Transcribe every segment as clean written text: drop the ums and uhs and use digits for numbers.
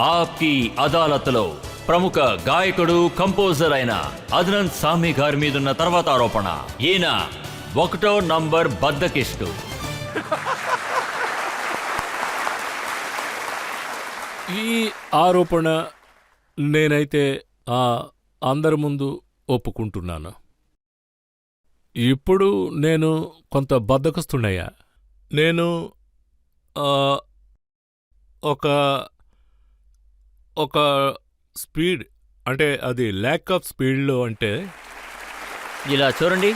ఆప్కి అదాలత్లో ప్రముఖ గాయకుడు కంపోజర్ అయిన అద్నన్ సామి గారి మీదున్న తర్వాత ఆరోపణ, ఈయన 1వ నంబర్ బద్దకిష్టు. ఈ ఆరోపణ నేనైతే అందరి ముందు ఒప్పుకుంటున్నాను. ఇప్పుడు నేను కొంత బద్ధకస్తున్నయ్యా. నేను ఒక స్పీడ్ అంటే అది ల్యాక్ ఆఫ్ స్పీడ్లో అంటే ఇలా చూడండి,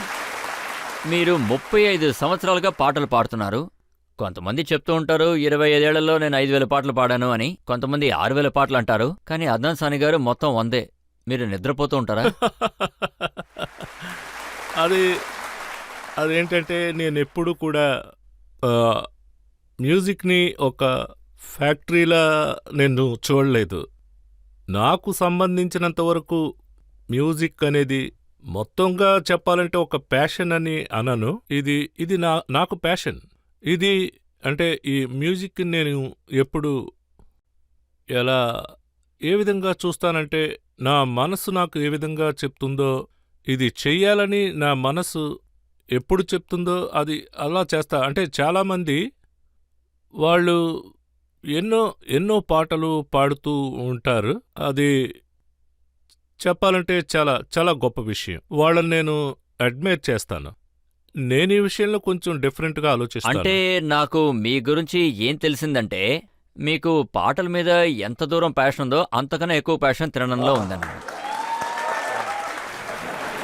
మీరు 35 సంవత్సరాలుగా పాటలు పాడుతున్నారు. కొంతమంది చెప్తూ ఉంటారు 25 ఏళ్లలో నేను 5000 పాటలు పాడాను అని, కొంతమంది 6000 పాటలు అంటారు. కానీ అద్నాన్ సాని గారు మొత్తం 100. మీరు నిద్రపోతూ ఉంటారా? అదేంటంటే నేను ఎప్పుడు కూడా మ్యూజిక్ని ఒక ఫ్యాక్టరీలా నేను చూడలేదు. నాకు సంబంధించినంత వరకు మ్యూజిక్ అనేది మొత్తంగా చెప్పాలంటే ఒక ప్యాషన్ అని అనను. ఇది నాకు ప్యాషన్. ఇది అంటే ఈ మ్యూజిక్ నేను ఎప్పుడు ఏ విధంగా చూస్తానంటే, నా మనసు నాకు ఏ విధంగా చెప్తుందో, ఇది చెయ్యాలని నా మనసు ఎప్పుడు చెప్తుందో అది అలా చేస్తా. అంటే చాలామంది వాళ్ళు ఎన్నో పాటలు పాడుతూ ఉంటారు. అది చెప్పాలంటే చాలా చాలా గొప్ప విషయం. వాళ్ళని నేను అడ్మైర్ చేస్తాను. నేను ఈ విషయంలో కొంచెం డిఫరెంట్గా ఆలోచిస్తాను. అంటే నాకు మీ గురించి ఏం తెలిసిందంటే, మీకు పాటల మీద ఎంత దూరం ప్యాషన్ ఉందో అంతకన్నా ఎక్కువ ప్యాషన్ తినడంలో ఉందన్నమాట.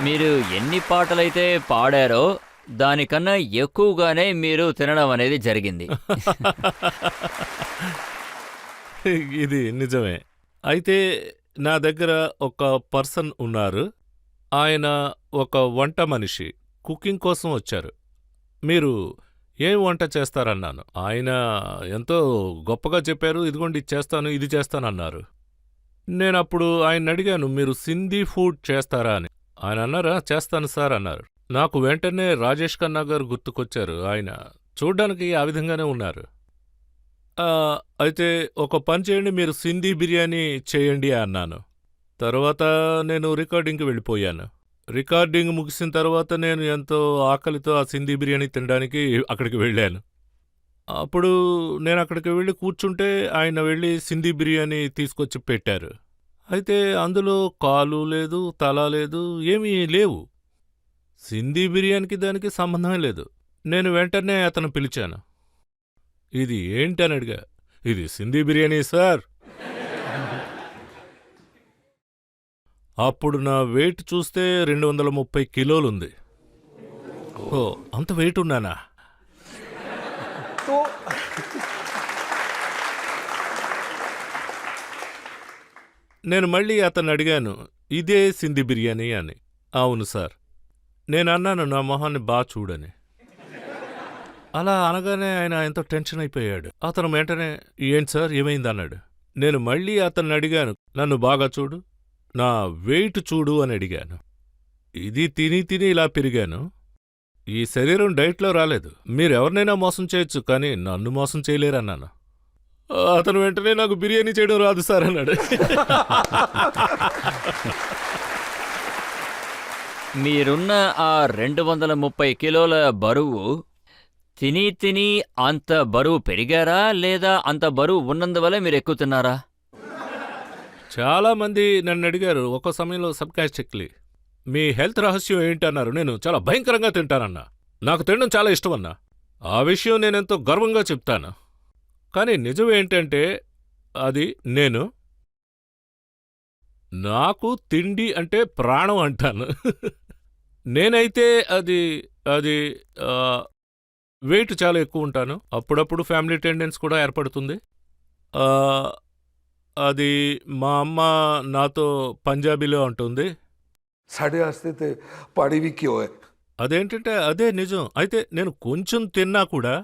మీరు ఎన్ని పాటలైతే పాడారో దానికన్నా ఎక్కువగానే మీరు తినడం అనేది జరిగింది. ఇది నిజమే. అయితే నా దగ్గర ఒక పర్సన్ ఉన్నారు. ఆయన ఒక వంట మనిషి, కుకింగ్ కోసం వచ్చారు. మీరు ఏం వంట చేస్తారన్నాను. ఆయన ఎంతో గొప్పగా చెప్పారు. ఇదిగోండి ఇది చేస్తాను, ఇది చేస్తానన్నారు. నేనప్పుడు ఆయన అడిగాను, మీరు సింధీ ఫుడ్ చేస్తారా అని. ఆయన అన్నారా, చేస్తాను సార్ అన్నారు. నాకు వెంటనే రాజేష్ ఖన్నా గారు గుర్తుకొచ్చారు. ఆయన చూడ్డానికి ఆ విధంగానే ఉన్నారు. అయితే ఒక పని చేయండి, మీరు సింధీ బిర్యానీ చేయండి అన్నాను. తర్వాత నేను రికార్డింగ్కి వెళ్ళిపోయాను. రికార్డింగ్ ముగిసిన తర్వాత నేను ఎంతో ఆకలితో ఆ సింధీ బిర్యానీ తినడానికి అక్కడికి వెళ్ళాను. అప్పుడు నేను అక్కడికి వెళ్ళి కూర్చుంటే ఆయన వెళ్ళి సింధీ బిర్యానీ తీసుకొచ్చి పెట్టారు. అయితే అందులో కాలు లేదు, తల లేదు, ఏమీ లేవు. సింధీ బిర్యానీకి దానికి సంబంధమే లేదు. నేను వెంటనే అతను పిలిచాను. ఇది ఏంటని అడిగా. ఇది సింధీ బిర్యానీ సార్. అప్పుడు నా వెయిట్ చూస్తే 230 కిలోలుంది. ఓ, అంత వెయిట్ ఉన్నానా? నేను మళ్ళీ అతను అడిగాను, ఇదే సింధీ బిర్యానీ అని. అవును సార్. నేనన్నాను, నా మొహాన్ని చూడని. అలా అనగానే ఆయన ఎంతో టెన్షన్ అయిపోయాడు. అతను వెంటనే ఏంటి సార్ ఏమైందన్నాడు. నేను మళ్ళీ అతన్ని అడిగాను, నన్ను బాగా చూడు, నా వెయిట్ చూడు అని అడిగాను. ఇది తిని తిని ఇలా పెరిగాను. ఈ శరీరం డైట్లో రాలేదు. మీరెవరినైనా మోసం చేయొచ్చు, కానీ నన్ను మోసం చేయలేరన్నాను. అతను వెంటనే నాకు బిర్యానీ చేయడం రాదు సార్ అన్నాడు. మీరున్న ఆ 230 కిలోల బరువు తిని తిని అంత బరువు పెరిగారా, లేదా అంత బరువు ఉన్నందువల్ల మీరు ఎక్కువ తిన్నారా? చాలామంది నన్ను అడిగారు ఒక సమయంలో సబ్కాస్టిక్లీ, మీ హెల్త్ రహస్యం ఏంటన్నారు. నేను చాలా భయంకరంగా తింటానన్నా. నాకు తినడం చాలా ఇష్టమన్నా. ఆ విషయం నేనెంతో గర్వంగా చెప్తాను. కానీ నిజం ఏంటంటే అది నాకు తిండి అంటే ప్రాణం అంటాను. నేనైతే అది వెయిట్ చాలా ఎక్కువ ఉంటాను. అప్పుడప్పుడు ఫ్యామిలీ టెండెన్స్ కూడా ఏర్పడుతుంది. అది మా అమ్మ నాతో పంజాబీలో అంటుంది, సాడే ఆస్తే పాడివి క్యో హై. అదేంటంటే అదే నిజం. అయితే నేను కొంచెం తిన్నా కూడా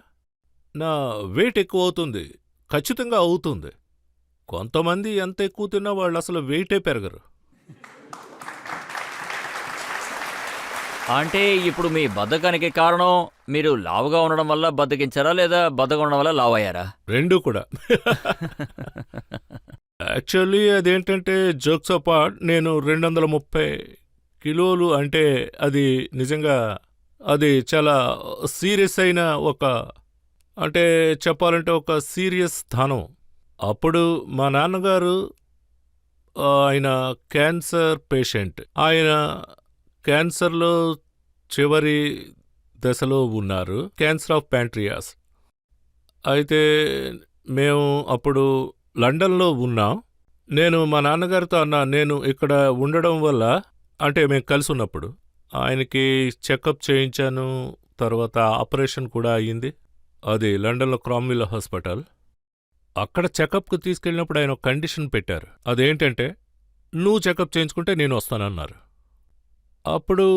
నా వెయిట్ ఎక్కువ అవుతుంది, ఖచ్చితంగా అవుతుంది. కొంతమంది ఎంత ఎక్కువ తిన్నా వాళ్ళు అసలు వెయిటే పెరగరు. అంటే ఇప్పుడు మీ బద్ధకానికి కారణం మీరు లావుగా ఉండడం వల్ల బద్దకించారా, లేదా బద్దగా ఉండడం వల్ల లావు అయ్యారా? రెండూ కూడా. యాక్చువల్లీ అదేంటంటే జోక్స్ అపార్ట్ నేను 230 కిలోలు అంటే అది నిజంగా అది చాలా సీరియస్ అయిన అంటే చెప్పాలంటే ఒక సీరియస్ స్థానం. అప్పుడు మా నాన్నగారు ఆయన క్యాన్సర్ పేషెంట్. ఆయన క్యాన్సర్లో చివరి దశలో ఉన్నారు. Cancer of pancreas. అయితే మేము అప్పుడు లండన్లో ఉన్నాం. నేను మా నాన్నగారితో అన్నా, నేను ఇక్కడ ఉండడం వల్ల అంటే మేము కలిసి ఉన్నప్పుడు ఆయనకి చెకప్ చేయించాను. తర్వాత ఆపరేషన్ కూడా అయ్యింది. అది లండన్లో క్రామ్విల్ హాస్పిటల్. అక్కడ చెకప్కు తీసుకెళ్ళినప్పుడు ఆయన ఒక కండిషన్ పెట్టారు. అదేంటంటే నువ్వు చెకప్ చేయించుకుంటే నేను వస్తానన్నారు. అప్పుడు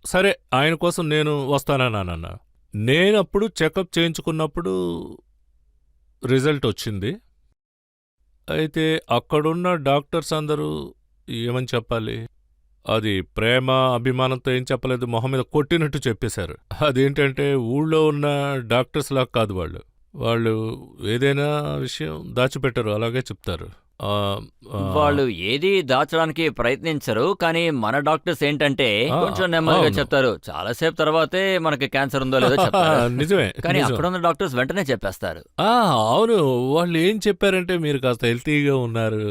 సరే ఆయన కోసం నేను వస్తానన్నానన్నా. నేనప్పుడు చెకప్ చేయించుకున్నప్పుడు రిజల్ట్ వచ్చింది. అయితే అక్కడున్న డాక్టర్స్ అందరూ ఏమని చెప్పాలి, అది ప్రేమ అభిమానంతో ఏం చెప్పలేదు, మొహం మీద కొట్టినట్టు చెప్పేశారు. అదేంటంటే ఊళ్ళో ఉన్న డాక్టర్స్లా కాదు వాళ్ళు ఏదైనా విషయం దాచిపెట్టరు, అలాగే చెప్తారు. వాళ్ళు ఏది దాచడానికి ప్రయత్నించరు. కానీ మన డాక్టర్స్ ఏంటంటే కొంచెం నెమ్మదిగా అవును. చెప్తారు. చాలాసేపు తర్వాతే మనకి క్యాన్సర్ ఉందో లేదో చెప్తారు. నిజమే. కానీ నిజం. అక్కడ ఉన్న డాక్టర్స్ వెంటనే చెప్పేస్తారు. అవును. వాళ్ళు ఏం చెప్పారంటే మీరు కాస్త హెల్తీగా ఉన్నారు.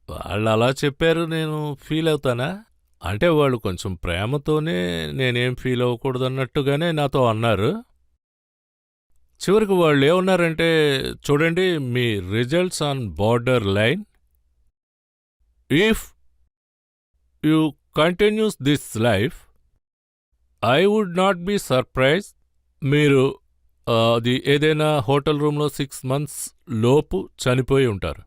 వాళ్ళు అలా చెప్పారు, నేను ఫీల్ అవుతానా? అంటే వాళ్ళు కొంచెం ప్రేమతోనే నేనేం ఫీల్ అవ్వకూడదన్నట్టుగానే నాతో అన్నారు. చివరికి వాళ్ళు ఏమన్నారంటే, చూడండి మీ results on border line. If you continues this life I would not be surprise. మీరు అది ఏదైనా హోటల్ రూమ్లో 6 months లోపు చనిపోయి ఉంటారు.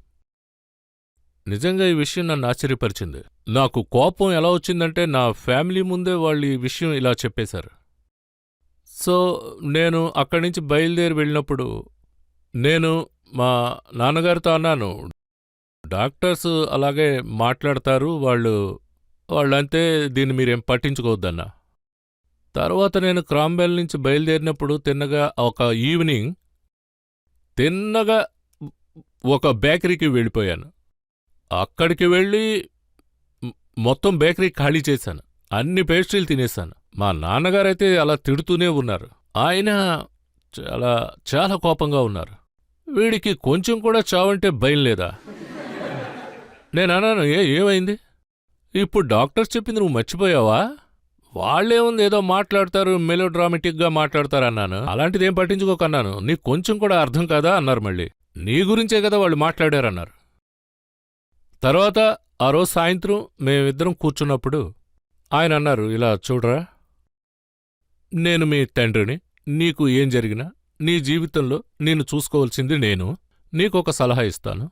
నిజంగా ఈ విషయం నన్ను ఆశ్చర్యపరిచింది. నాకు కోపం ఎలా వచ్చిందంటే నా ఫ్యామిలీ ముందే వాళ్ళు ఈ విషయం ఇలా చెప్పేశారు. సో నేను అక్కడి నుంచి బయలుదేరి వెళ్ళినప్పుడు నేను మా నాన్నగారితో అన్నాను, డాక్టర్స్ అలాగే మాట్లాడతారు, వాళ్ళంతే, దీన్ని మీరేం పట్టించుకోవద్దన్నా. తర్వాత నేను క్రాంబెల్ నుంచి బయలుదేరినప్పుడు తిన్నగా ఒక ఈవినింగ్ ఒక బేకరీకి వెళ్ళిపోయాను. అక్కడికి వెళ్ళి మొత్తం బేకరీ ఖాళీ చేశాను. అన్ని పేస్ట్రీలు తినేశాను. మా నాన్నగారైతే అలా తిడుతూనే ఉన్నారు. ఆయన చాలా చాలా కోపంగా ఉన్నారు. వీడికి కొంచెం కూడా చావంటే భయం లేదా? నేనన్నాను, ఏమైంది? ఇప్పుడు డాక్టర్స్ చెప్పింది నువ్వు మర్చిపోయావా? వాళ్ళేముంది ఏదో మాట్లాడతారు, మెలోడ్రామాటిక్గా మాట్లాడతారన్నాను. అలాంటిదేం పట్టించుకోకన్నాను. నీకు కొంచెం కూడా అర్థం కాదా అన్నారు. మళ్ళీ నీ గురించే కదా వాళ్ళు మాట్లాడారన్నారు. తర్వాత ఆ రోజు సాయంత్రం మేమిద్దరం కూర్చున్నప్పుడు ఆయన అన్నారు, ఇలా చూడరా, నేను మీ తండ్రిని. నీకు ఏం జరిగినా నీ జీవితంలో నిన్ను చూసుకోవాల్సింది నేను. నీకొక సలహా ఇస్తాను.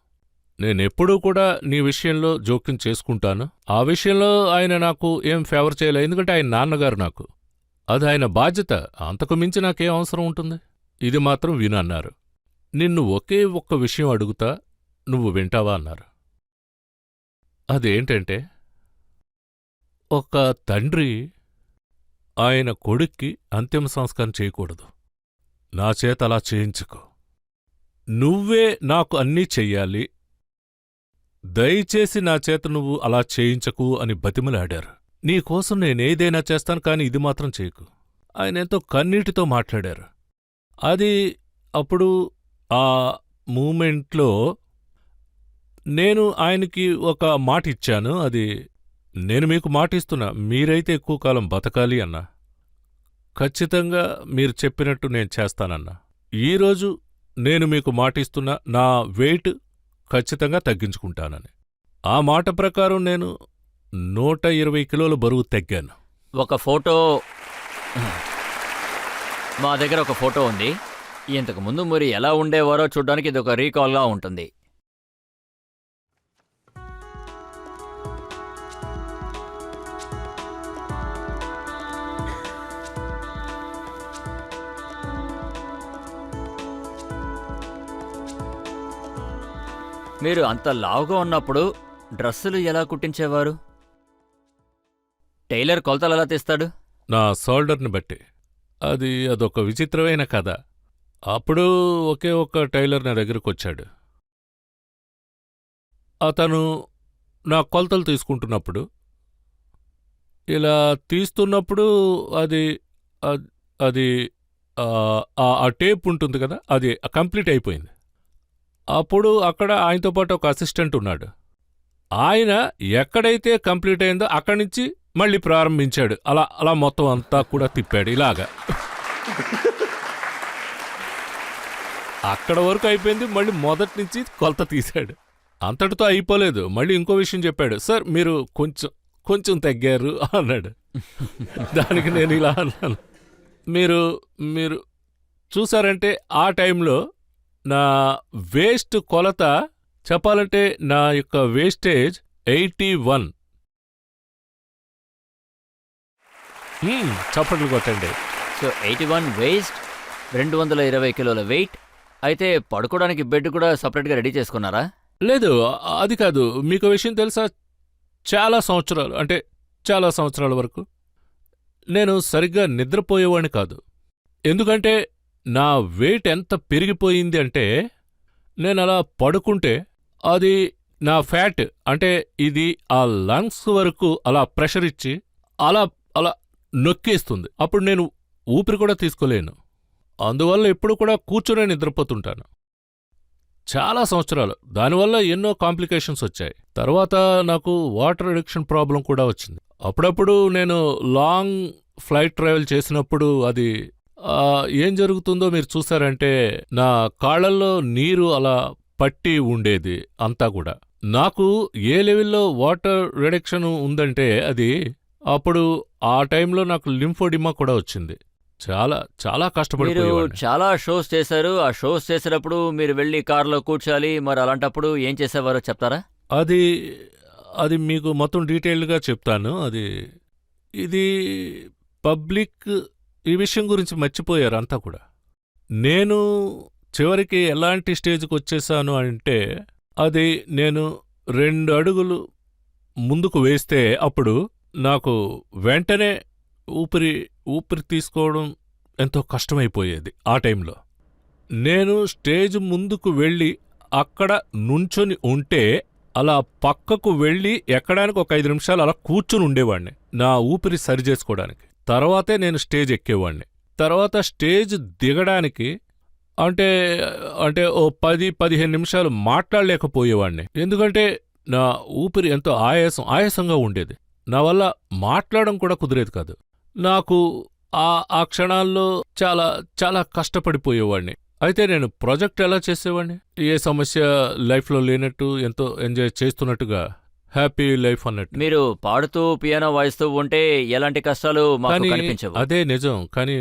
నేనెప్పుడూ కూడా నీ విషయంలో జోక్యం చేసుకుంటాను. ఆ విషయంలో ఆయన నాకు ఏం ఫేవర్ చేయలే, ఎందుకంటే ఆయన నాన్నగారు నాకు. అది ఆయన బాధ్యత. అంతకు మించి నాకేం అవసరం ఉంటుంది? ఇది మాత్రం వినన్నారు. నిన్ను ఒకే ఒక్క విషయం అడుగుతా, నువ్వు వింటావా అన్నారు. అదేంటంటే, ఒక తండ్రి ఆయన కొడుక్కి అంతిమ సంస్కారం చేయకూడదు. నా చేత అలా చేయించుకో. నువ్వే నాకు అన్నీ చెయ్యాలి. దయచేసి నా చేత నువ్వు అలా చేయించకు అని బతిమలాడారు. నీకోసం నేనేదైనా చేస్తాను, కాని ఇది మాత్రం చేయకు. ఆయనెంతో కన్నీటితో మాట్లాడారు. అది అప్పుడు ఆ మూమెంట్లో నేను ఆయనకి ఒక మాటిచ్చాను. అది నేను మీకు మాటిస్తున్నా, మీరైతే ఎక్కువ కాలం బతకాలి అన్నా. ఖచ్చితంగా మీరు చెప్పినట్టు నేను చేస్తానన్నా. ఈరోజు నేను మీకు మాటిస్తున్నా, నా వెయిట్ ఖచ్చితంగా తగ్గించుకుంటానని. ఆ మాట ప్రకారం నేను 120 కిలోల బరువు తగ్గాను. ఒక ఫోటో మా దగ్గర ఒక ఫోటో ఉంది. ఇంతకు ముందు మీరు ఎలా ఉండేవారో చూడ్డానికి ఇది ఒక రీకాల్గా ఉంటుంది. మీరు అంత లావుగా ఉన్నప్పుడు డ్రెస్సులు ఎలా కుట్టించేవారు? టైలర్ కొలతలు ఎలా తీస్తాడు? నా షోల్డర్ని బట్టి. అదొక విచిత్రమైన కథ. అప్పుడు ఒకే ఒక్క టైలర్ నా దగ్గరకొచ్చాడు. అతను నా కొలతలు తీసుకుంటున్నప్పుడు, ఇలా తీస్తున్నప్పుడు అది అద్- అది ఆ టేప్ ఉంటుంది కదా, అది కంప్లీట్ అయిపోయింది. అప్పుడు అక్కడ ఆయనతో పాటు ఒక అసిస్టెంట్ ఉన్నాడు. ఆయన ఎక్కడైతే కంప్లీట్ అయిందో అక్కడి నుంచి మళ్ళీ ప్రారంభించాడు. అలా అలా మొత్తం అంతా కూడా తిప్పాడు ఇలాగా. అక్కడ వరకు అయిపోయింది, మళ్ళీ మొదటి నుంచి కొలత తీశాడు. అంతటితో అయిపోలేదు, మళ్ళీ ఇంకో విషయం చెప్పాడు. సార్ మీరు కొంచెం కొంచెం తగ్గారు అన్నాడు. దానికి నేను ఇలా అన్నాను, మీరు మీరు చూసారంటే ఆ టైంలో నా వేస్ట్ కొలత చెప్పాలంటే నా యొక్క వేస్టేజ్ 81. చప్పట్లు కొట్టండి. సో 81 వేస్ట్, 220 కిలోల వెయిట్. అయితే పడుకోవడానికి బెడ్ కూడా సపరేట్గా రెడీ చేసుకున్నారా? లేదు, అది కాదు. మీకు విషయం తెలుసా, చాలా సంవత్సరాలు అంటే చాలా సంవత్సరాల వరకు నేను సరిగ్గా నిద్రపోయేవాడిని కాదు. ఎందుకంటే నా వెయిట్ ఎంత పెరిగిపోయింది అంటే, నేనలా పడుకుంటే అది నా ఫ్యాట్ అంటే ఇది ఆ లంగ్స్ వరకు అలా ప్రెషర్ ఇచ్చి అలా అలా నొక్కేస్తుంది. అప్పుడు నేను ఊపిరి కూడా తీసుకోలేను. అందువల్ల ఎప్పుడు కూడా కూర్చునే నిద్రపోతుంటాను. చాలా సంవత్సరాలు. దానివల్ల ఎన్నో కాంప్లికేషన్స్ వచ్చాయి. తర్వాత నాకు వాటర్ అడిక్షన్ ప్రాబ్లం కూడా వచ్చింది. అప్పుడప్పుడు నేను లాంగ్ ఫ్లైట్ ట్రావెల్ చేసినప్పుడు అది ఏం జరుగుతుందో మీరు చూసారంటే, నా కాళ్లల్లో నీరు అలా పట్టి ఉండేది అంతా కూడా. నాకు ఏ లెవెల్లో వాటర్ రిడక్షన్ ఉందంటే అది అప్పుడు ఆ టైంలో నాకు లింఫోడిమా కూడా వచ్చింది. చాలా చాలా మీరు కష్టపడిపోయేవాడిని. చాలా షోస్ చేశారు. ఆ షోస్ చేసేటప్పుడు మీరు వెళ్ళి కారులో కూర్చోాలి. మరి అలాంటప్పుడు ఏం చేసేవారో చెప్తారా? అది అది మీకు మొత్తం డీటెయిల్డ్గా చెప్తాను. ఇది పబ్లిక్ ఈ విషయం గురించి మర్చిపోయారు అంతా కూడా. నేను చివరికి ఎలాంటి స్టేజ్కి వచ్చేసాను అంటే, అది నేను 2 అడుగులు ముందుకు వేస్తే అప్పుడు నాకు వెంటనే ఊపిరి తీసుకోవడం ఎంతో కష్టమైపోయేది. ఆ టైంలో నేను స్టేజ్ ముందుకు వెళ్ళి అక్కడ నుంచొని ఉంటే అలా పక్కకు వెళ్ళి ఎక్కడానికి ఒక 5 నిమిషాలు అలా కూర్చుని ఉండేవాణ్ణి, నా ఊపిరి సరిచేసుకోవడానికి. తర్వాతే నేను స్టేజ్ ఎక్కేవాణ్ణి. తర్వాత స్టేజ్ దిగడానికి అంటే ఓ 10-15 నిమిషాలు మాట్లాడలేకపోయేవాణ్ణి. ఎందుకంటే నా ఊపిరి ఎంతో ఆయాసంగా ఉండేది. నా వల్ల మాట్లాడడం కూడా కుదిరేది కాదు. నాకు ఆ క్షణాల్లో చాలా చాలా కష్టపడిపోయేవాణ్ణి. అయితే నేను ప్రాజెక్ట్ ఎలా చేసేవాణ్ణి, ఏ సమస్య లైఫ్లో లేనట్టు ఎంతో ఎంజాయ్ చేస్తున్నట్టుగా, హ్యాపీ లైఫ్ అన్నట్టు. మీరు పాడుతూ పియానో వాయిస్తూ ఉంటే ఎలాంటి కష్టాలు మాకు కానీ కనిపించవు. అదే నిజం. కానీ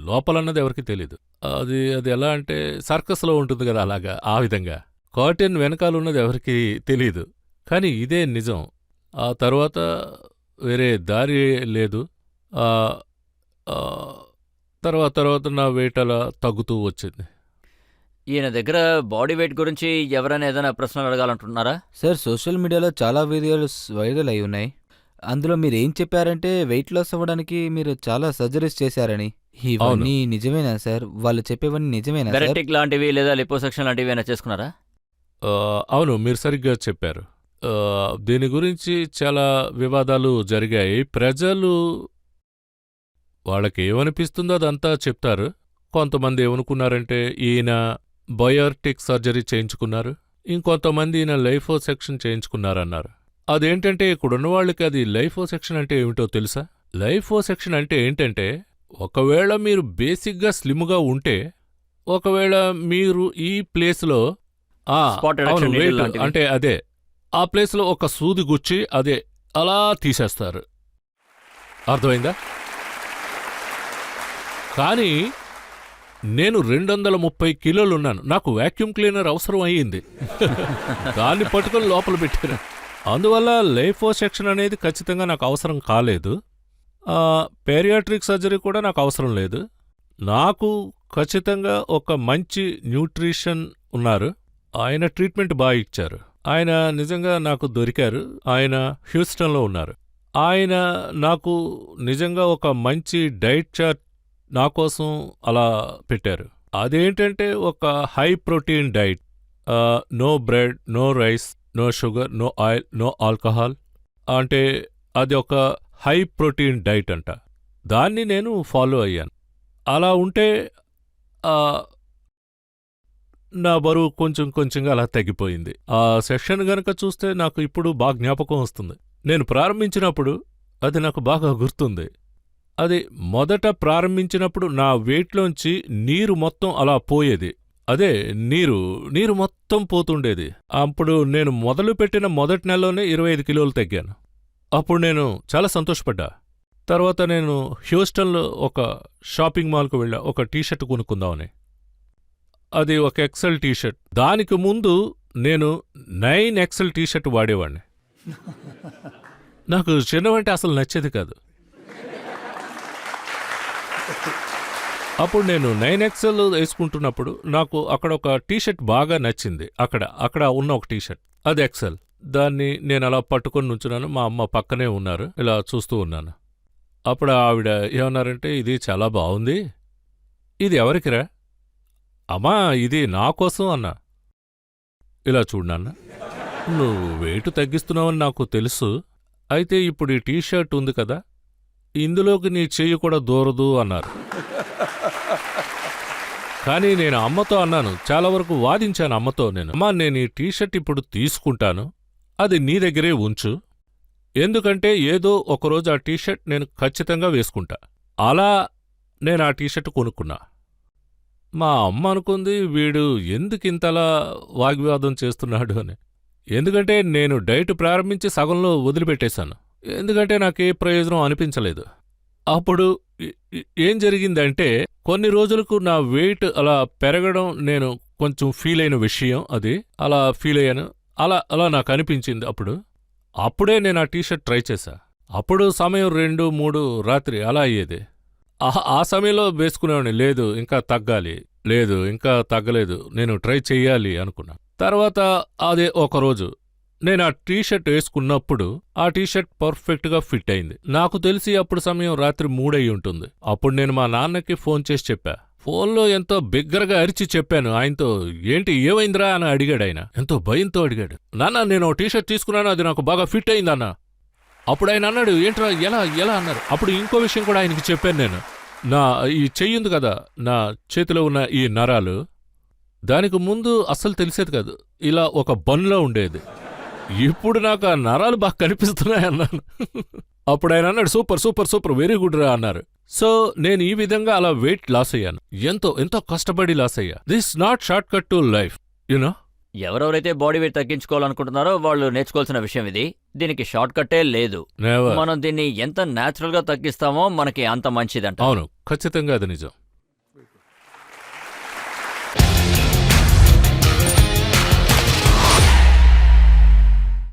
లోపలన్నది ఎవరికి తెలీదు. అది ఎలా అంటే సర్కస్లో ఉంటుంది కదా, అలాగా ఆ విధంగా. కర్టెన్ వెనకాలన్నది ఎవరికి తెలీదు. కానీ ఇదే నిజం. ఆ తర్వాత వేరే దారి లేదు. తర్వాత నా వెయిట్ అలా తగ్గుతూ వచ్చింది. ఈయన దగ్గర బాడీ వెయిట్ గురించి ఎవరైనా ఏదైనా ప్రశ్నలు అడగాలంటున్నారా? సార్, సోషల్ మీడియాలో చాలా వీడియోలు వైరల్ అయి ఉన్నాయి. అందులో మీరు ఏం చెప్పారంటే వెయిట్ లాస్ అవ్వడానికి మీరు చాలా సర్జరీస్ చేశారని. ఇవన్నీ నిజమేనా సార్? వాళ్ళు చెప్పేవన్నీ నిజమేనా సార్? బెరెటిక్ లాంటివి లేదా లిపోసక్షన్ లాంటివి ఏమైనా చేసుకున్నారా? అవును, మీరు సరిగ్గా చెప్పారు. దీని గురించి చాలా వివాదాలు జరిగాయి. ప్రజలు వాళ్ళకి ఏమనిపిస్తుందో అదంతా చెప్తారు. కొంతమంది ఏమనుకున్నారంటే ఈయన బయోటిక్ సర్జరీ చేయించుకున్నారు, ఇంకొంతమంది ఈయన లైపోసెక్షన్ చేయించుకున్నారన్నారు. అదేంటంటే ఇక్కడున్న వాళ్ళకి అది లైపోసెక్షన్ అంటే ఏమిటో తెలుసా? లైపోసెక్షన్ అంటే ఏంటంటే, ఒకవేళ మీరు బేసిక్గా స్లిమ్గా ఉంటే, ఒకవేళ మీరు ఈ ప్లేస్లో Spot reduction అవును, needle వెయిట్ లాంటివి. అంటే అదే ఆ ప్లేస్లో ఒక సూది గుచ్చి అదే అలా తీసేస్తారు. అర్థమైందా? కానీ నేను 230 కిలోలున్నాను. నాకు వాక్యూమ్ క్లీనర్ అవసరం అయ్యింది. దాన్ని పట్టుకొని లోపల పెట్టాను. అందువల్ల లైపోసెక్షన్ అనేది ఖచ్చితంగా నాకు అవసరం కాలేదు. పేరియాట్రిక్ సర్జరీ కూడా నాకు అవసరం లేదు. నాకు ఖచ్చితంగా ఒక మంచి న్యూట్రిషన్ ఉన్నారు. ఆయన ట్రీట్మెంట్ బాగా ఇచ్చారు. ఆయన నిజంగా నాకు దొరికారు. ఆయన హ్యూస్టన్లో ఉన్నారు. ఆయన నాకు నిజంగా ఒక మంచి డైట్ చార్ట్ నా కోసం అలా పెట్టారు. అదేంటంటే ఒక high protein diet, no bread, no rice, no sugar, no oil, no alcohol. అంటే అది ఒక హై ప్రోటీన్ డైట్ అంట. దాన్ని నేను ఫాలో అయ్యాను. అలా ఉంటే నా బరువు కొంచెం కొంచెంగా అలా తగ్గిపోయింది. ఆ సెషన్ గనక చూస్తే నాకు ఇప్పుడు బాగా జ్ఞాపకం వస్తుంది. నేను ప్రారంభించినప్పుడు అది నాకు బాగా గుర్తుంది. అది మొదట ప్రారంభించినప్పుడు నా వెయిట్లోంచి నీరు మొత్తం అలా పోయేది. అదే నీరు మొత్తం పోతుండేది. అప్పుడు నేను మొదలుపెట్టిన మొదటి నెలలోనే 25 కిలోలు తగ్గాను. అప్పుడు నేను చాలా సంతోషపడ్డా. తర్వాత నేను హ్యూస్టన్లో ఒక షాపింగ్ మాల్కు వెళ్ళా, ఒక టీషర్ట్ కొనుక్కుందామని. అది ఒక ఎక్సెల్ టీషర్ట్. దానికి ముందు నేను 9XL టీషర్ట్ వాడేవాడిని. నాకు చిన్నవంటే అసలు నచ్చేది కాదు. అప్పుడు నేను 9XL వేసుకుంటున్నప్పుడు నాకు అక్కడ ఒక టీషర్ట్ బాగా నచ్చింది. అక్కడ ఉన్న ఒక టీషర్ట్, అది ఎక్సెల్. దాన్ని నేను అలా పట్టుకొని నుంచున్నాను. మా అమ్మ పక్కనే ఉన్నారు, ఇలా చూస్తూ ఉన్నాను. అప్పుడు ఆవిడ ఏమన్నారంటే, ఇది చాలా బాగుంది, ఇది ఎవరికిరా? అమ్మా, ఇది నా కోసం అన్నా. ఇలా చూడన్న, నువ్వు వెయిట్ తగ్గిస్తున్నావని నాకు తెలుసు. అయితే ఇప్పుడు ఈ టీషర్ట్ ఉంది కదా, ఇందులోకి నీ చెయ్యి కూడా దూరదు అన్నారు. కానీ నేను అమ్మతో అన్నాను, చాలా వరకు వాదించాను అమ్మతో. అమ్మా, నేను ఈ టీషర్ట్ ఇప్పుడు తీసుకుంటాను, అది నీ దగ్గరే ఉంచు. ఎందుకంటే ఏదో ఒకరోజు ఆ టీషర్ట్ నేను ఖచ్చితంగా వేసుకుంటా. అలా నేను ఆ టీషర్ట్ కొనుక్కున్నా. మా అమ్మ అనుకుంది, వీడు ఎందుకింతలా వాగ్వివాదం చేస్తున్నాడు అని. ఎందుకంటే నేను డైట్ ప్రారంభించి సగంలో వదిలిపెట్టేశాను. ఎందుకంటే నాకే ప్రయోజనం అనిపించలేదు. అప్పుడు ఏం జరిగిందంటే, కొన్ని రోజులకు నా వెయిట్ అలా పెరగడం నేను కొంచెం ఫీల్ అయిన విషయం అది. అలా ఫీల్ అయ్యాను. అలా నాకు అనిపించింది. అప్పుడే నేను ఆ టీషర్ట్ ట్రై చేశా. అప్పుడు సమయం 2-3 రాత్రి అలా అయ్యేది. ఆ సమయంలో వేసుకునేవాడిని. లేదు ఇంకా తగ్గాలి, లేదు ఇంకా తగ్గలేదు, నేను ట్రై చెయ్యాలి అనుకున్నా. తర్వాత అదే ఒకరోజు నేను ఆ టీషర్ట్ వేసుకున్నప్పుడు ఆ టీషర్ట్ పర్ఫెక్ట్గా ఫిట్ అయింది. నాకు తెలిసి అప్పుడు సమయం రాత్రి 3 అయి ఉంటుంది. అప్పుడు నేను మా నాన్నకి ఫోన్ చేసి చెప్పా. ఫోన్లో ఎంతో బిగ్గరగా అరిచి చెప్పాను ఆయనతో. ఏంటి ఏమైందిరా అని అడిగాడు ఆయన. ఎంతో భయంతో అడిగాడు. నాన్న, నేను టీషర్ట్ తీసుకున్నాను, అది నాకు బాగా ఫిట్ అయిందన్నా. అప్పుడు ఆయన అన్నాడు, ఏంట్రా ఎలా అన్నారు. అప్పుడు ఇంకో విషయం కూడా ఆయనకి చెప్పాను నేను. నా ఈ చెయ్యింది కదా, నా చేతిలో ఉన్న ఈ నరాలు, దానికి ముందు అస్సలు తెలిసేది కాదు, ఇలా ఒక బన్లో ఉండేది. ఇప్పుడు నాకు ఆ నరాలు బాగా కనిపిస్తున్నాయన్నాను. అప్పుడు ఆయన అన్నాడు, super super super, very good రా అన్నారు. సో నేను ఈ విధంగా అలా వెయిట్ లాస్ అయ్యాను. ఎంతో కష్టపడి లాస్ అయ్యా. This not short cut to life, you know. ఎవరెవరైతే బాడీ వెయిట్ తగ్గించుకోవాలనుకుంటున్నారో వాళ్ళు నేర్చుకోవాల్సిన విషయం ఇది. దీనికి షార్ట్ కట్టే లేదు. మనం దీన్ని ఎంత న్యాచురల్ గా తగ్గిస్తామో మనకి అంత మంచిదంట. అవును, ఖచ్చితంగా అది నిజం.